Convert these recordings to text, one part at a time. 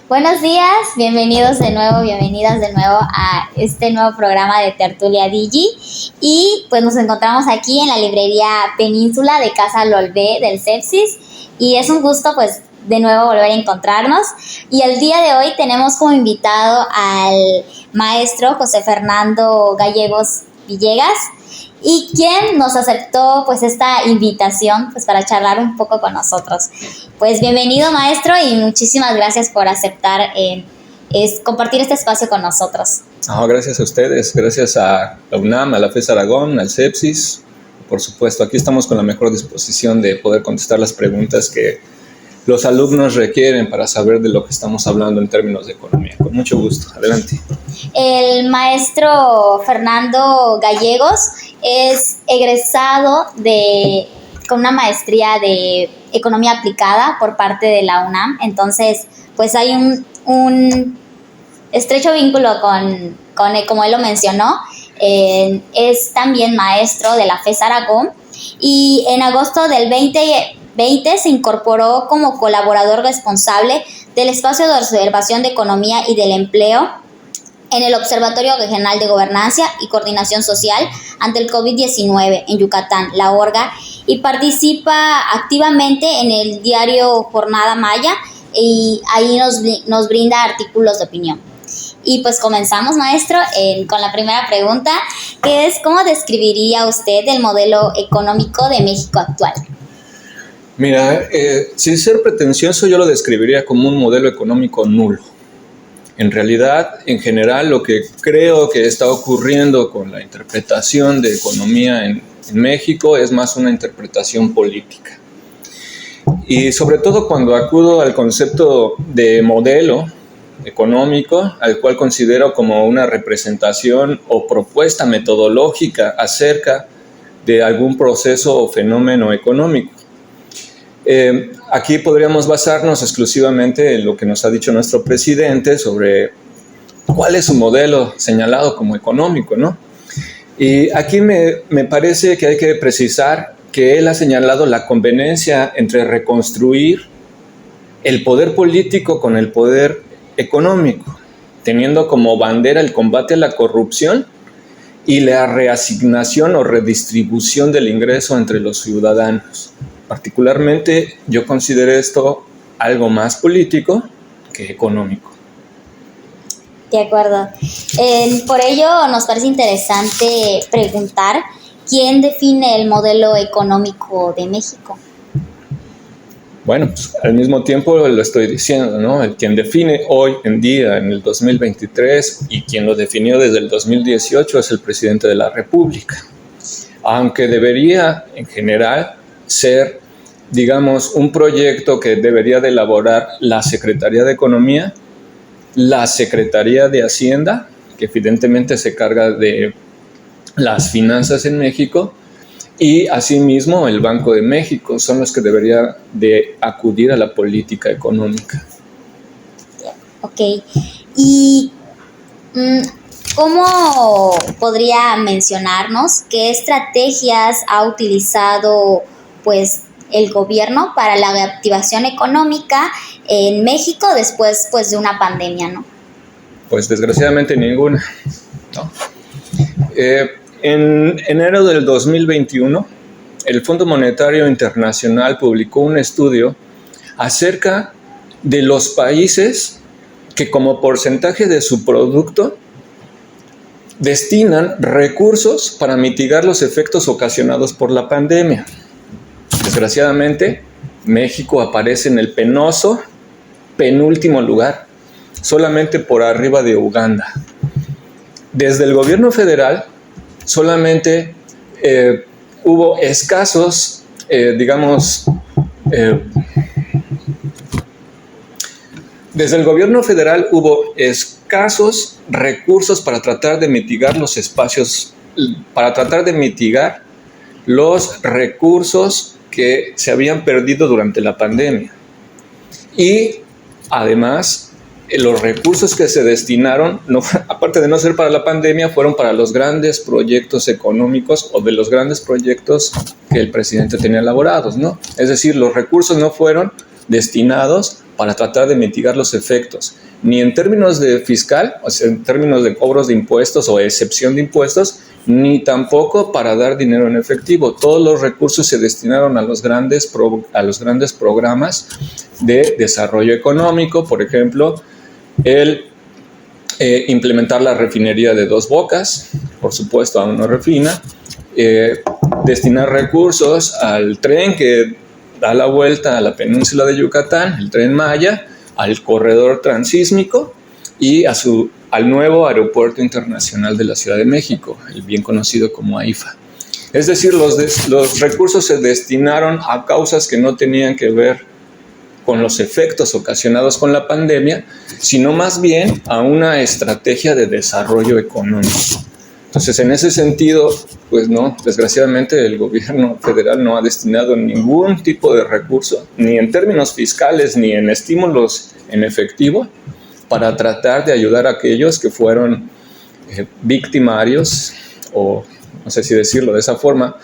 Buenos días, bienvenidos de nuevo, bienvenidas de nuevo a este nuevo programa de Tertulia Digi. Y pues nos encontramos aquí en la librería Península de Casa Lolvé del Sepsis. Y es un gusto pues de nuevo volver a encontrarnos. Y el día de hoy tenemos como invitado al maestro José Fernando Gallegos Villegas, y quien nos aceptó pues esta invitación pues para charlar un poco con nosotros. Pues bienvenido, maestro, y muchísimas gracias por aceptar compartir este espacio con nosotros. Gracias a ustedes, gracias a la UNAM, a la FES Aragón, al Sepsis. Por supuesto, aquí estamos con la mejor disposición de poder contestar las preguntas que los alumnos requieren para saber de lo que estamos hablando en términos de economía. Con mucho gusto, adelante. El maestro Fernando Gallegos es egresado con una maestría de Economía Aplicada por parte de la UNAM. Entonces, pues hay un estrecho vínculo con como él lo mencionó. Es también maestro de la FES Aragón, y en agosto del 2020 se incorporó como colaborador responsable del Espacio de Observación de Economía y del Empleo en el Observatorio Regional de Gobernanza y Coordinación Social ante el COVID-19 en Yucatán, la ORGA, y participa activamente en el diario Jornada Maya, y ahí nos brinda artículos de opinión. Y pues comenzamos, maestro, con la primera pregunta, que es: ¿cómo describiría usted el modelo económico de México actual? Mira, sin ser pretencioso, yo lo describiría como un modelo económico nulo. En realidad, en general, lo que creo que está ocurriendo con la interpretación de economía en México es más una interpretación política. Y sobre todo cuando acudo al concepto de modelo económico, al cual considero como una representación o propuesta metodológica acerca de algún proceso o fenómeno económico. Aquí podríamos basarnos exclusivamente en lo que nos ha dicho nuestro presidente sobre cuál es su modelo señalado como económico, ¿no? Y aquí me parece que hay que precisar que él ha señalado la conveniencia entre reconstruir el poder político con el poder económico, teniendo como bandera el combate a la corrupción y la reasignación o redistribución del ingreso entre los ciudadanos. Particularmente, yo considero esto algo más político que económico. De acuerdo. Por ello, nos parece interesante preguntar: ¿quién define el modelo económico de México? Bueno, pues, al mismo tiempo lo estoy diciendo, ¿no? El quien define hoy en día, en el 2023, y quien lo definió desde el 2018 es el presidente de la República. Aunque debería, en general, ser, digamos, un proyecto que debería de elaborar la Secretaría de Economía, la Secretaría de Hacienda, que evidentemente se carga de las finanzas en México, y asimismo el Banco de México, son los que deberían de acudir a la política económica. Ok. ¿Y cómo podría mencionarnos qué estrategias ha utilizado pues el gobierno para la reactivación económica en México después pues de una pandemia, ¿no? Pues desgraciadamente ninguna, ¿no? En enero del 2021, el Fondo Monetario Internacional publicó un estudio acerca de los países que como porcentaje de su producto destinan recursos para mitigar los efectos ocasionados por la pandemia. Desgraciadamente, México aparece en el penoso penúltimo lugar, solamente por arriba de Uganda. Desde el gobierno federal, solamente hubo escasos, desde el gobierno federal hubo escasos recursos para tratar de mitigar los recursos que se habían perdido durante la pandemia. Y además, los recursos que se destinaron, aparte de no ser para la pandemia, fueron para los grandes proyectos económicos o de los grandes proyectos que el presidente tenía elaborados, ¿no? Es decir, los recursos no fueron destinados para tratar de mitigar los efectos, ni en términos de fiscal, o sea, en términos de cobros de impuestos o excepción de impuestos, ni tampoco para dar dinero en efectivo. Todos los recursos se destinaron a los grandes programas de desarrollo económico, por ejemplo, el implementar la refinería de Dos Bocas, por supuesto aún no refina, destinar recursos al tren que da la vuelta a la península de Yucatán, el Tren Maya, al corredor transísmico y al nuevo aeropuerto internacional de la Ciudad de México, el bien conocido como AIFA. Es decir, los recursos se destinaron a causas que no tenían que ver con los efectos ocasionados con la pandemia, sino más bien a una estrategia de desarrollo económico. Entonces, en ese sentido, pues no, desgraciadamente el gobierno federal no ha destinado ningún tipo de recurso, ni en términos fiscales, ni en estímulos en efectivo, para tratar de ayudar a aquellos que fueron victimarios, o no sé si decirlo de esa forma,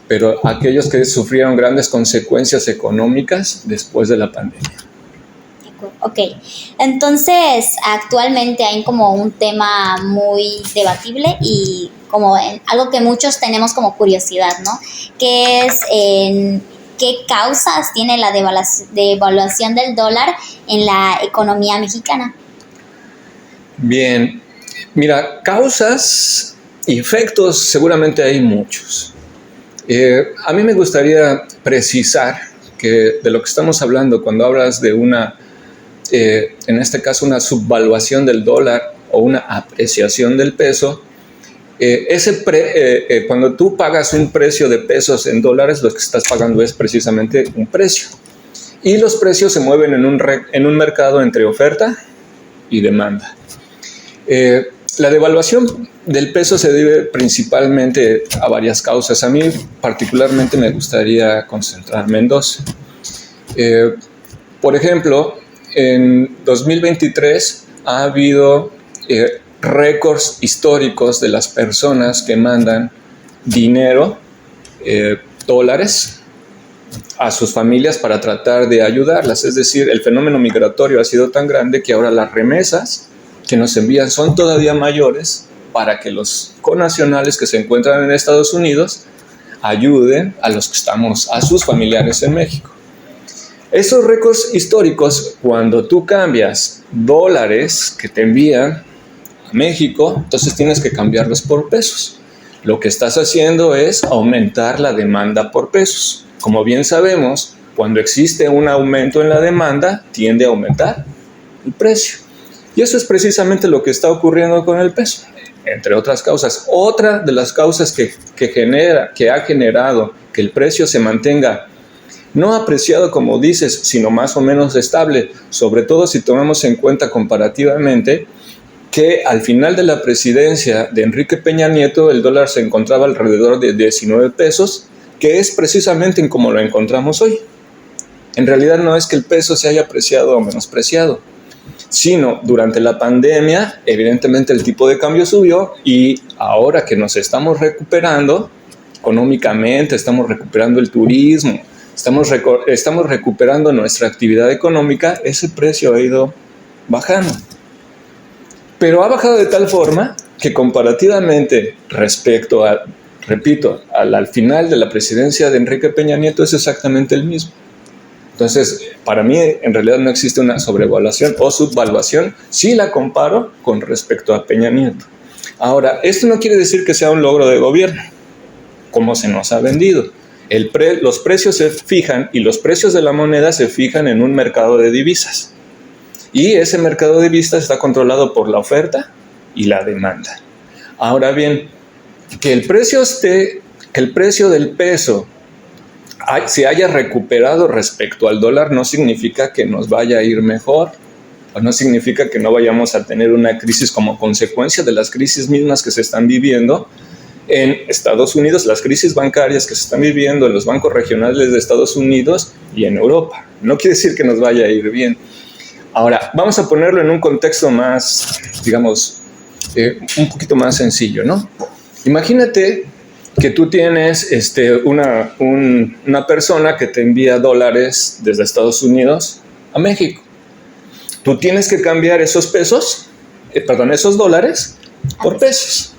pero aquellos que sufrieron grandes consecuencias económicas después de la pandemia. Ok, entonces actualmente hay como un tema muy debatible y como algo que muchos tenemos como curiosidad, ¿no? Que es qué causas tiene la devaluación del dólar en la economía mexicana. Bien, mira, causas y efectos seguramente hay muchos. A mí me gustaría precisar que de lo que estamos hablando cuando hablas de en este caso una subvaluación del dólar o una apreciación del peso, cuando tú pagas un precio de pesos en dólares, lo que estás pagando es precisamente un precio. Y los precios se mueven en un mercado entre oferta y demanda. La devaluación del peso se debe principalmente a varias causas. A mí particularmente me gustaría concentrarme en dos. Por ejemplo, en 2023 ha habido récords históricos de las personas que mandan dinero, dólares, a sus familias para tratar de ayudarlas. Es decir, el fenómeno migratorio ha sido tan grande que ahora las remesas que nos envían son todavía mayores para que los connacionales que se encuentran en Estados Unidos ayuden a sus familiares en México. Esos récords históricos, cuando tú cambias dólares que te envían a México, entonces tienes que cambiarlos por pesos. Lo que estás haciendo es aumentar la demanda por pesos. Como bien sabemos, cuando existe un aumento en la demanda, tiende a aumentar el precio. Y eso es precisamente lo que está ocurriendo con el peso, entre otras causas. Otra de las causas que ha generado que el precio se mantenga no apreciado como dices, sino más o menos estable, sobre todo si tomamos en cuenta comparativamente que al final de la presidencia de Enrique Peña Nieto el dólar se encontraba alrededor de 19 pesos, que es precisamente en como lo encontramos hoy. En realidad no es que el peso se haya apreciado o menospreciado, sino durante la pandemia, evidentemente el tipo de cambio subió y ahora que nos estamos recuperando económicamente, estamos recuperando el turismo, estamos recuperando nuestra actividad económica, ese precio ha ido bajando. Pero ha bajado de tal forma que comparativamente respecto al final de la presidencia de Enrique Peña Nieto es exactamente el mismo. Entonces, para mí, en realidad no existe una sobrevaluación o subvaluación si la comparo con respecto a Peña Nieto. Ahora, esto no quiere decir que sea un logro de gobierno, como se nos ha vendido. Los precios se fijan y los precios de la moneda se fijan en un mercado de divisas. Y ese mercado de divisas está controlado por la oferta y la demanda. Ahora bien, que el precio del peso se haya recuperado respecto al dólar no significa que nos vaya a ir mejor, o no significa que no vayamos a tener una crisis como consecuencia de las crisis mismas que se están viviendo en Estados Unidos, las crisis bancarias que se están viviendo en los bancos regionales de Estados Unidos y en Europa. No quiere decir que nos vaya a ir bien. Ahora, vamos a ponerlo en un contexto más, digamos, un poquito más sencillo, ¿no? Imagínate que tú tienes una persona que te envía dólares desde Estados Unidos a México. Tú tienes que cambiar esos dólares por pesos.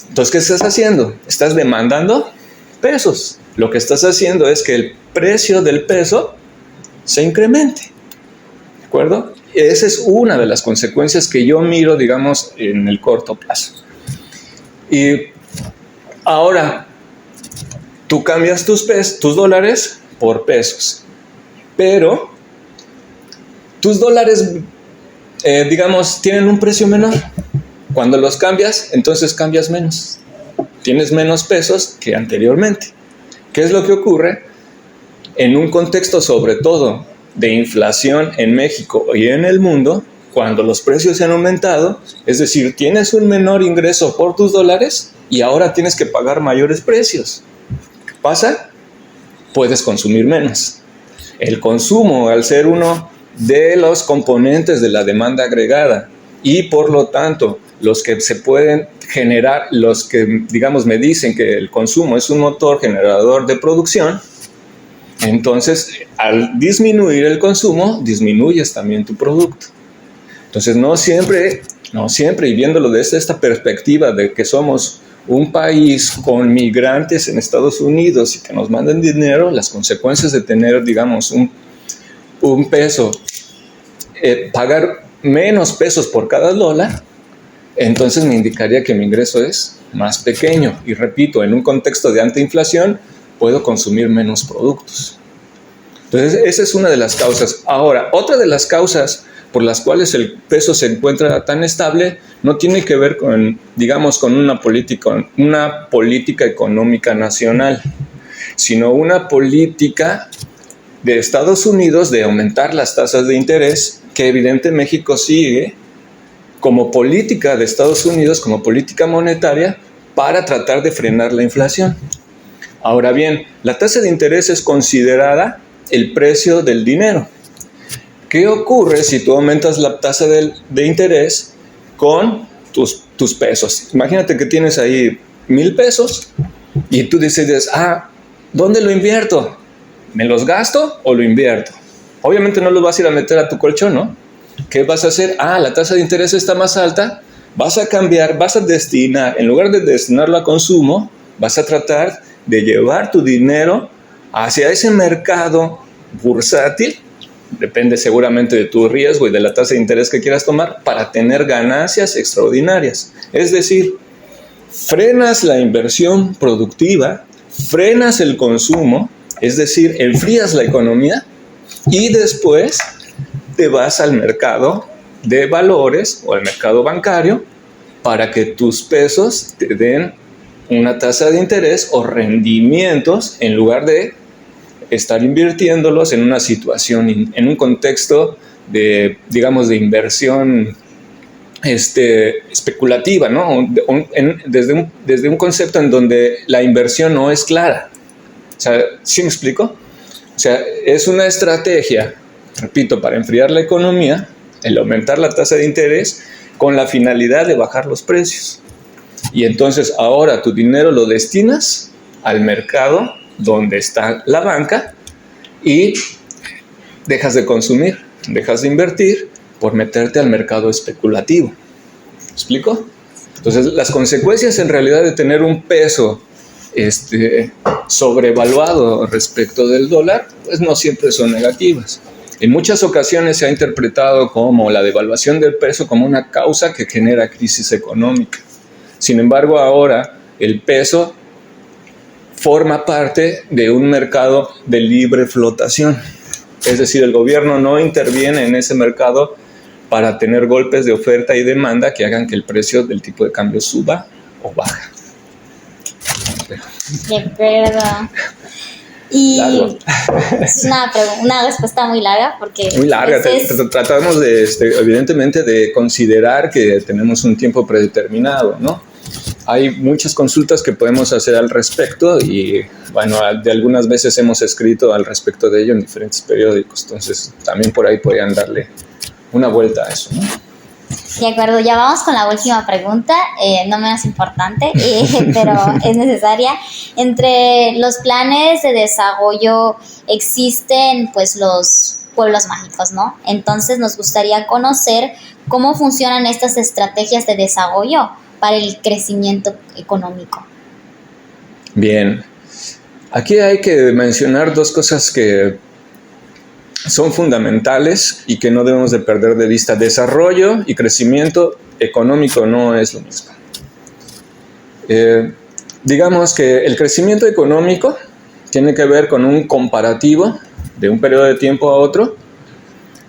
Entonces, ¿qué estás haciendo? Estás demandando pesos. Lo que estás haciendo es que el precio del peso se incremente. ¿De acuerdo? Esa es una de las consecuencias que yo miro, digamos, en el corto plazo. Y ahora, tú cambias tus dólares por pesos, pero tus dólares, digamos, tienen un precio menor. Cuando los cambias, entonces cambias menos. Tienes menos pesos que anteriormente. ¿Qué es lo que ocurre? En un contexto, sobre todo, de inflación en México y en el mundo, cuando los precios se han aumentado, es decir, tienes un menor ingreso por tus dólares y ahora tienes que pagar mayores precios. ¿Qué pasa? Puedes consumir menos. El consumo, al ser uno de los componentes de la demanda agregada y por lo tanto los que se pueden generar, los que digamos me dicen que el consumo es un motor generador de producción, entonces al disminuir el consumo disminuyes también tu producto. Entonces no siempre, y viéndolo desde esta perspectiva de que somos un país con migrantes en Estados Unidos y que nos mandan dinero, las consecuencias de tener, digamos, un peso, pagar menos pesos por cada dólar, entonces me indicaría que mi ingreso es más pequeño. Y repito, en un contexto de antiinflación, puedo consumir menos productos. Entonces, esa es una de las causas. Ahora, otra de las causas por las cuales el peso se encuentra tan estable no tiene que ver con, digamos, con una política económica nacional, sino una política de Estados Unidos de aumentar las tasas de interés, que evidentemente México sigue como política de Estados Unidos, como política monetaria, para tratar de frenar la inflación. Ahora bien, la tasa de interés es considerada el precio del dinero. ¿Qué ocurre si tú aumentas la tasa de interés con tus pesos? Imagínate que tienes ahí 1,000 pesos y tú decides, ¿dónde lo invierto? ¿Me los gasto o lo invierto? Obviamente no los vas a ir a meter a tu colchón, ¿no? ¿Qué vas a hacer? La tasa de interés está más alta, vas a cambiar, vas a destinar, en lugar de destinarlo a consumo, vas a tratar de llevar tu dinero hacia ese mercado bursátil, depende seguramente de tu riesgo y de la tasa de interés que quieras tomar, para tener ganancias extraordinarias. Es decir, frenas la inversión productiva, frenas el consumo, es decir, enfrías la economía y después te vas al mercado de valores o al mercado bancario para que tus pesos te den una tasa de interés o rendimientos en lugar de estar invirtiéndolos en una situación, en un contexto de, digamos, de inversión especulativa, ¿no? Desde un concepto en donde la inversión no es clara. O sea, ¿sí me explico? O sea, es una estrategia, repito, para enfriar la economía, el aumentar la tasa de interés con la finalidad de bajar los precios. Y entonces ahora tu dinero lo destinas al mercado donde está la banca y dejas de consumir, dejas de invertir por meterte al mercado especulativo. ¿Me explico? Entonces, las consecuencias en realidad de tener un peso sobrevaluado respecto del dólar, pues no siempre son negativas. En muchas ocasiones se ha interpretado como la devaluación del peso como una causa que genera crisis económica. Sin embargo, ahora el peso forma parte de un mercado de libre flotación. Es decir, el gobierno no interviene en ese mercado para tener golpes de oferta y demanda que hagan que el precio del tipo de cambio suba o baja. De acuerdo. Y es una respuesta muy larga porque... Muy larga. Tratamos evidentemente de considerar que tenemos un tiempo predeterminado, ¿no? Hay muchas consultas que podemos hacer al respecto y, bueno, de algunas veces hemos escrito al respecto de ello en diferentes periódicos. Entonces, también por ahí podrían darle una vuelta a eso, ¿no? De acuerdo, ya vamos con la última pregunta, no menos importante, pero es necesaria. Entre los planes de desarrollo existen pues los pueblos mágicos, ¿no? Entonces nos gustaría conocer cómo funcionan estas estrategias de desarrollo para el crecimiento económico. Bien, aquí hay que mencionar dos cosas que son fundamentales y que no debemos de perder de vista. Desarrollo y crecimiento económico no es lo mismo. Digamos que el crecimiento económico tiene que ver con un comparativo de un periodo de tiempo a otro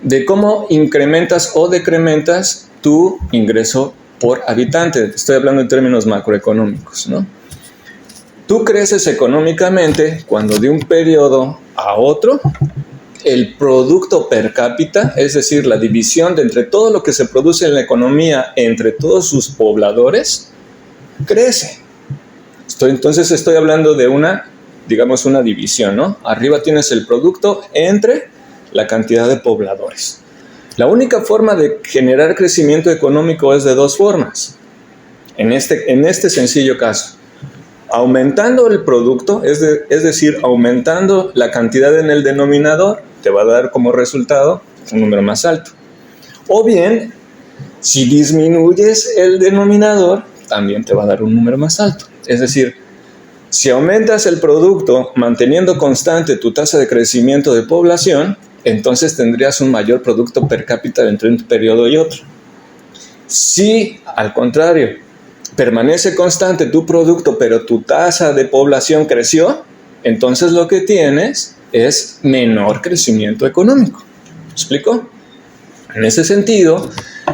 de cómo incrementas o decrementas tu ingreso por habitante. Estoy hablando en términos macroeconómicos, ¿no? Tú creces económicamente cuando de un periodo a otro el producto per cápita, es decir, la división de entre todo lo que se produce en la economía entre todos sus pobladores, crece. Entonces estoy hablando de una división, ¿no? Arriba tienes el producto entre la cantidad de pobladores. La única forma de generar crecimiento económico es de dos formas. En este sencillo caso, aumentando el producto, es decir, aumentando la cantidad en el denominador, te va a dar como resultado un número más alto. O bien, si disminuyes el denominador, también te va a dar un número más alto. Es decir, si aumentas el producto manteniendo constante tu tasa de crecimiento de población, entonces tendrías un mayor producto per cápita entre un periodo y otro. Si, al contrario, permanece constante tu producto, pero tu tasa de población creció, entonces lo que tienes es menor crecimiento económico. ¿Me explico? En ese sentido,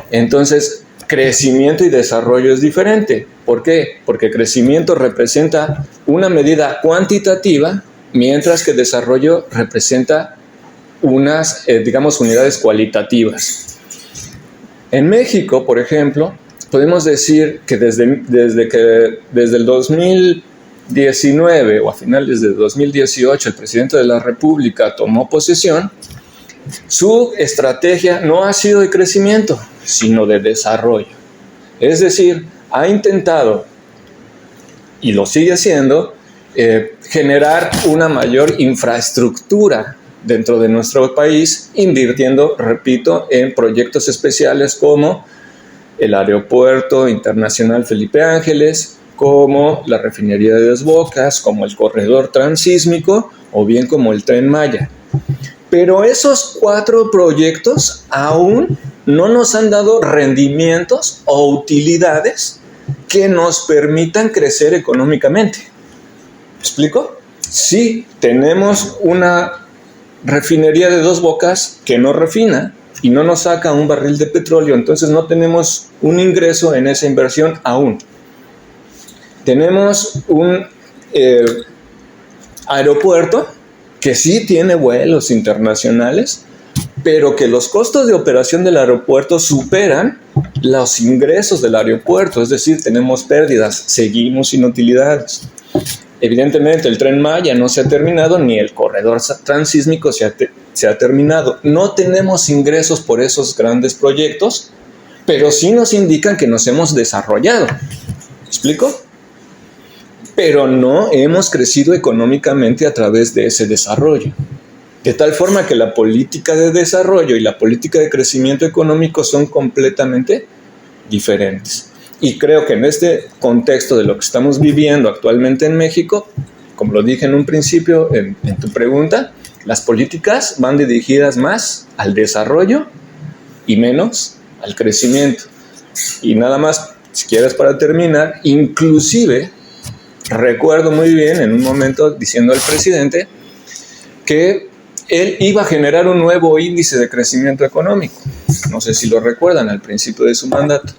entonces, crecimiento y desarrollo es diferente. ¿Por qué? Porque crecimiento representa una medida cuantitativa, mientras que desarrollo representa unas, unidades cualitativas. En México, por ejemplo, podemos decir que desde el 2019 o a finales de 2018 el presidente de la República tomó posesión, su estrategia no ha sido de crecimiento, sino de desarrollo. Es decir, ha intentado, y lo sigue haciendo, generar una mayor infraestructura dentro de nuestro país, invirtiendo, repito, en proyectos especiales como el Aeropuerto Internacional Felipe Ángeles, como la refinería de Dos Bocas, como el corredor transísmico o bien como el Tren Maya. Pero esos 4 proyectos aún no nos han dado rendimientos o utilidades que nos permitan crecer económicamente. ¿Me explico? Sí, tenemos una refinería de Dos Bocas que no refina y no nos saca un barril de petróleo, entonces no tenemos un ingreso en esa inversión aún. Tenemos un aeropuerto que sí tiene vuelos internacionales, pero que los costos de operación del aeropuerto superan los ingresos del aeropuerto, es decir, tenemos pérdidas, seguimos sin utilidades. Evidentemente el Tren Maya no se ha terminado, ni el corredor transísmico se ha terminado. No tenemos ingresos por esos grandes proyectos, pero sí nos indican que nos hemos desarrollado. ¿Me explico? Pero no hemos crecido económicamente a través de ese desarrollo. De tal forma que la política de desarrollo y la política de crecimiento económico son completamente diferentes. Y creo que en este contexto de lo que estamos viviendo actualmente en México, como lo dije en un principio en tu pregunta, las políticas van dirigidas más al desarrollo y menos al crecimiento. Y nada más, si quieres para terminar, inclusive recuerdo muy bien en un momento diciendo al presidente que él iba a generar un nuevo índice de crecimiento económico. No sé si lo recuerdan al principio de su mandato.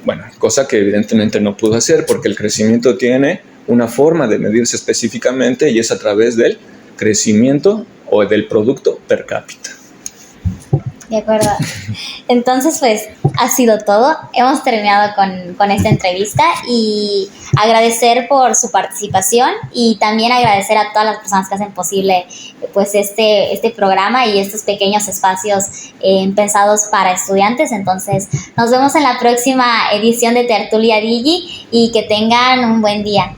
Bueno, cosa que evidentemente no pudo hacer porque el crecimiento tiene una forma de medirse específicamente y es a través del crecimiento o del producto per cápita. De acuerdo. Entonces, pues, ha sido todo. Hemos terminado con esta entrevista y agradecer por su participación y también agradecer a todas las personas que hacen posible, pues, este programa y estos pequeños espacios pensados para estudiantes. Entonces, nos vemos en la próxima edición de Tertulia Digi y que tengan un buen día.